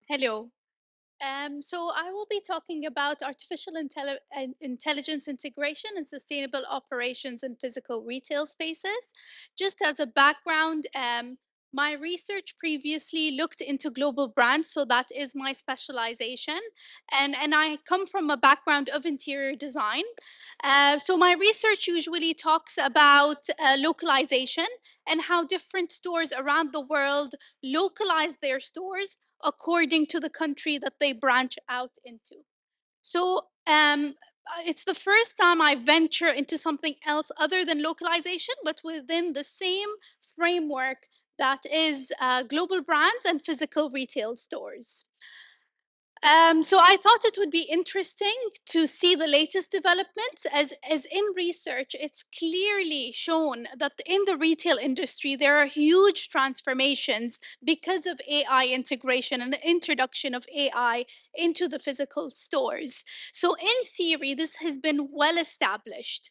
Hello. So I will be talking about intelligence integration and sustainable operations in physical retail spaces. Just as a background, my research previously looked into global brands, so that is my specialization. And I come from a background of interior design. So my research usually talks about localization and how different stores around the world localize their stores according to the country that they branch out into. So it's the first time I venture into something else other than localization, but within the same framework that is global brands and physical retail stores. So I thought it would be interesting to see the latest developments as in research, it's clearly shown that in the retail industry, there are huge transformations because of AI integration and the introduction of AI into the physical stores. So in theory, this has been well established.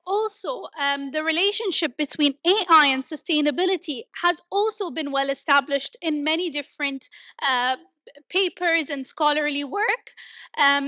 Also, the relationship between AI and sustainability has also been well established in many different papers and scholarly work.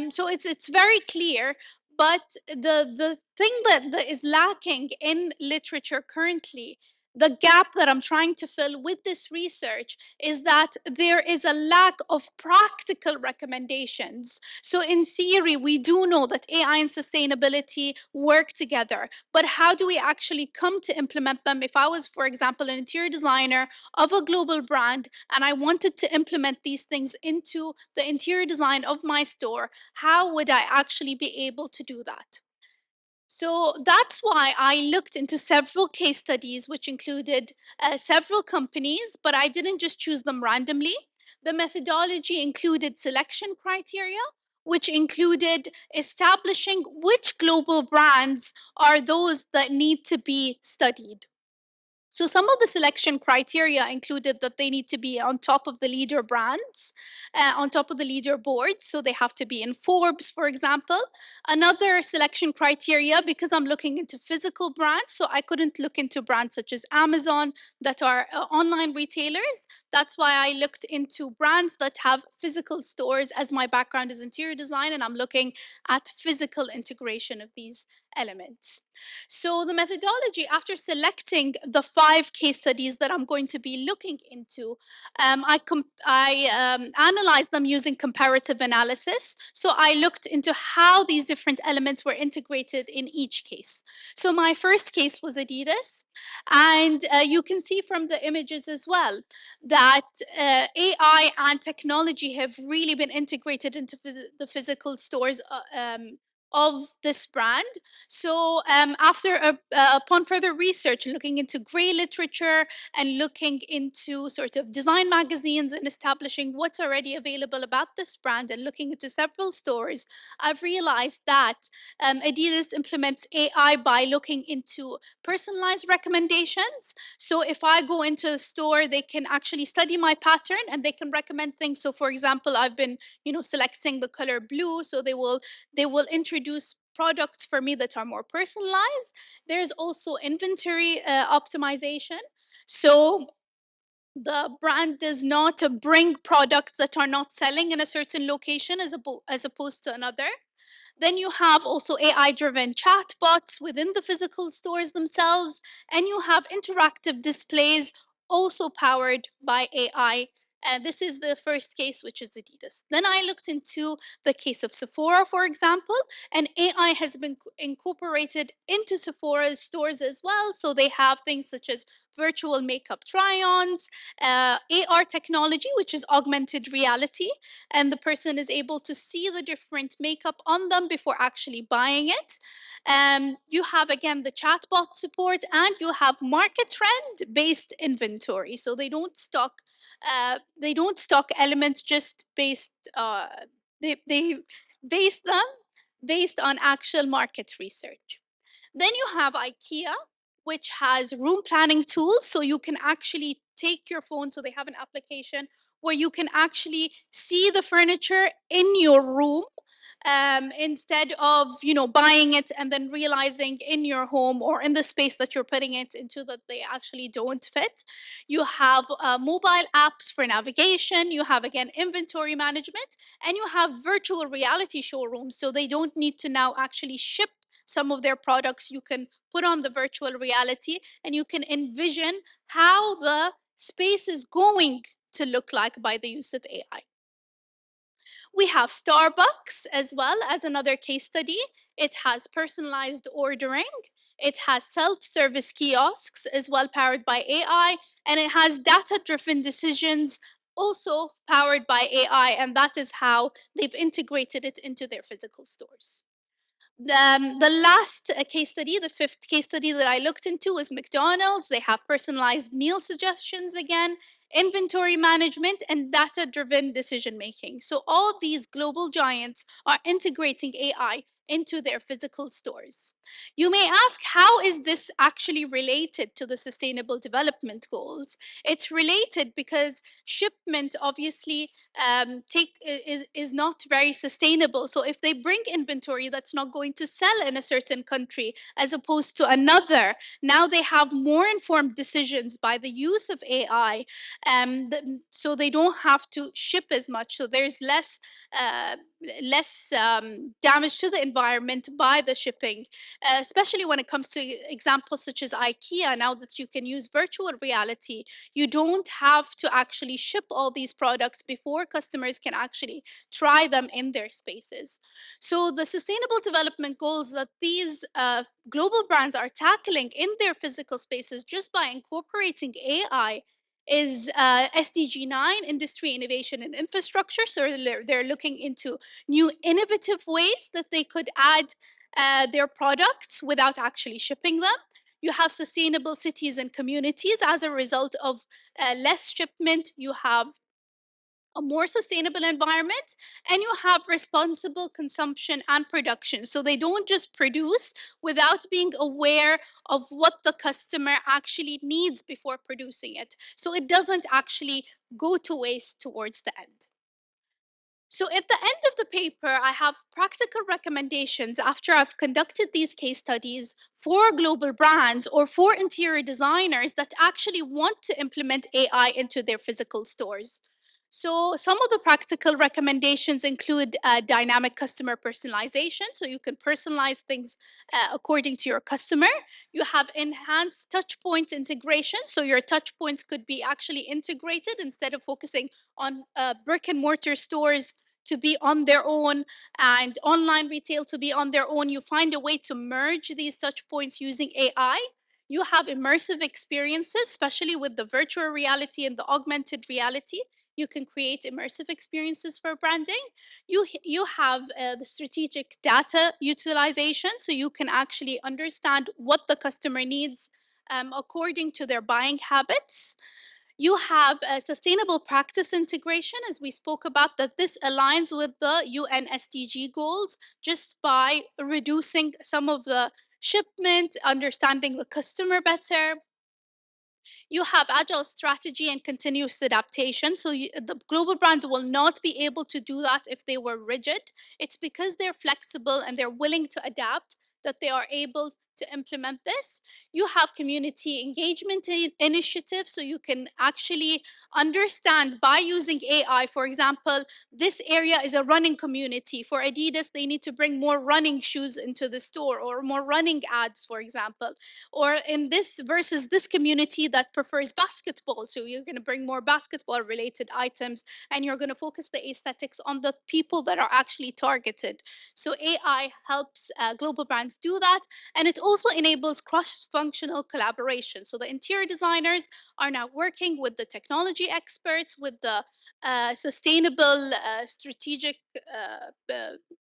So it's very clear. But the thing that is lacking in literature currently, the gap that I'm trying to fill with this research, is that there is a lack of practical recommendations. So in theory, we do know that AI and sustainability work together, but how do we actually come to implement them? If I was, for example, an interior designer of a global brand and I wanted to implement these things into the interior design of my store, how would I actually be able to do that? So that's why I looked into several case studies, which included several companies, but I didn't just choose them randomly. The methodology included selection criteria, which included establishing which global brands are those that need to be studied. So some of the selection criteria included that they need to be on top of the leader brands, on top of the leader board. So they have to be in Forbes, for example. Another selection criteria, because I'm looking into physical brands, so I couldn't look into brands such as Amazon that are online retailers. That's why I looked into brands that have physical stores, as my background is interior design, and I'm looking at physical integration of these elements. So, the methodology, after selecting the five case studies that I'm going to be looking into, I analyzed them using comparative analysis. So, I looked into how these different elements were integrated in each case. So, my first case was Adidas. And you can see from the images as well that AI and technology have really been integrated into the physical stores of this brand. So, upon further research, looking into grey literature and looking into sort of design magazines and establishing what's already available about this brand and looking into several stores, I've realized that Adidas implements AI by looking into personalized recommendations. So, if I go into a store, they can actually study my pattern and they can recommend things. So, for example, I've been, selecting the color blue, so they will introduce products for me that are more personalized. There's also inventory optimization. So the brand does not bring products that are not selling in a certain location as opposed to another. Then you have also AI driven chatbots within the physical stores themselves, and you have interactive displays also powered by AI. And this is the first case, which is Adidas. Then I looked into the case of Sephora, for example, and AI has been incorporated into Sephora's stores as well. So they have things such as virtual makeup try ons, AR technology, which is augmented reality, and the person is able to see the different makeup on them before actually buying it. You have again the chatbot support, and you have market trend based inventory. So they don't stock elements just based. They base them based on actual market research. Then you have IKEA, which has room planning tools. So you can actually take your phone, so they have an application where you can actually see the furniture in your room. instead of buying it and then realizing in your home or in the space that you're putting it into that they actually don't fit. You have mobile apps for navigation. You have, again, inventory management, and you have virtual reality showrooms, so they don't need to now actually ship some of their products. You can put on the virtual reality and you can envision how the space is going to look like by the use of AI. We have Starbucks as well as another case study. It has personalized ordering. It has self-service kiosks as well, powered by AI, and it has data-driven decisions also powered by AI, and that is how they've integrated it into their physical stores. The last case study, the fifth case study that I looked into, was McDonald's. They have personalized meal suggestions again, inventory management, and data driven decision making. So, all of these global giants are integrating AI into their physical stores. You may ask, how is this actually related to the Sustainable Development Goals? It's related because shipment obviously is not very sustainable. So if they bring inventory that's not going to sell in a certain country as opposed to another, now they have more informed decisions by the use of AI, so they don't have to ship as much. So there's uh, less damage to the environment by the shipping, especially when it comes to examples such as IKEA. Now that you can use virtual reality, you don't have to actually ship all these products before customers can actually try them in their spaces. So, the sustainable development goals that these global brands are tackling in their physical spaces just by incorporating AI is SDG 9, industry, innovation, and infrastructure. So, they're looking into new innovative ways that they could add their products without actually shipping them. You have sustainable cities and communities as a result of less shipment. You have a more sustainable environment, and you have responsible consumption and production. So they don't just produce without being aware of what the customer actually needs before producing it. So it doesn't actually go to waste towards the end. So, at the end of the paper, I have practical recommendations after I've conducted these case studies for global brands or for interior designers that actually want to implement AI into their physical stores. So, some of the practical recommendations include dynamic customer personalization. So, you can personalize things according to your customer. You have enhanced touch point integration. So, your touch points could be actually integrated instead of focusing on brick and mortar stores to be on their own and online retail to be on their own. You find a way to merge these touch points using AI. You have immersive experiences, especially with the virtual reality and the augmented reality. You can create immersive experiences for branding. You have the strategic data utilization, so you can actually understand what the customer needs according to their buying habits. You have a sustainable practice integration, as we spoke about, that this aligns with the UN SDG goals just by reducing some of the shipment, understanding the customer better. You have agile strategy and continuous adaptation. So the global brands will not be able to do that if they were rigid. It's because they're flexible and they're willing to adapt that they are able to implement this. You have community engagement initiatives, so you can actually understand by using AI. For example, this area is a running community. For Adidas, they need to bring more running shoes into the store or more running ads, for example. Or in this versus this community that prefers basketball, so you're going to bring more basketball related items, and you're going to focus the aesthetics on the people that are actually targeted. So AI helps global brands do that, and it also enables cross functional collaboration. So the interior designers are now working with the technology experts, with the sustainable strategic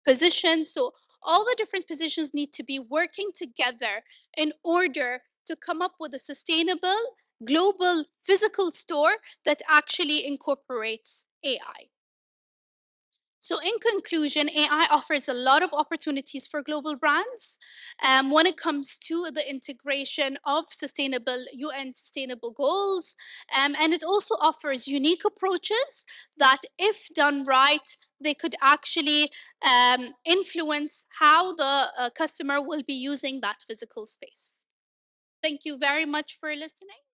position. So all the different positions need to be working together in order to come up with a sustainable global physical store that actually incorporates AI. So, in conclusion, AI offers a lot of opportunities for global brands when it comes to the integration of sustainable UN sustainable goals. And it also offers unique approaches that, if done right, they could actually influence how the customer will be using that physical space. Thank you very much for listening.